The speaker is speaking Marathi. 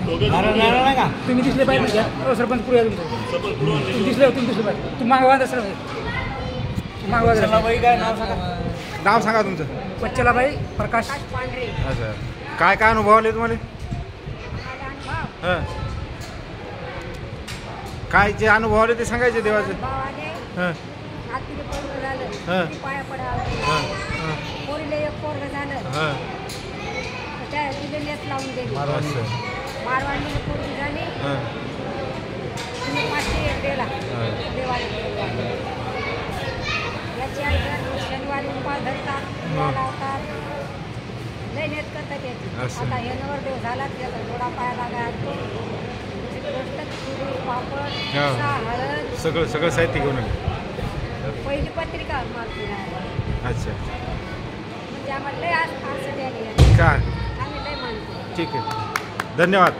तुम्ही दिसले पाहिजे सरपंच पुढे तुम्ही दिसले पाहिजे तुम्ही मागवा सर मागवा काय नाव सांगा तुमचं. बच्चलाबाई प्रकाश पांढरे. अच्छा, काय काय अनुभव आले तुम्हाला? हां, काय जे अनुभव आले ते सांगायचे देवाचे. हां हां पाया पडावं हां पोरीला एक पोरग झालं हां त्या तिथे लेस लावून दिली. असं. मारवाडीला पोरगी झाली हां तिने 500 एक दिला हां देवाला. याची आई शनिवारी उपास धरतात लावतात लय नेत करतात याची. असं. आता हे नवरदेव झाला त्याचा थोडा पाया लागायला पापड हां. हळद सगळं साहित्य घेऊन आले. पहिली पत्रिका मारती. अच्छा, म्हणजे आम्हाला लय आज द्यायला काय आम्ही लय मानतो. ठीक आहे, धन्यवाद.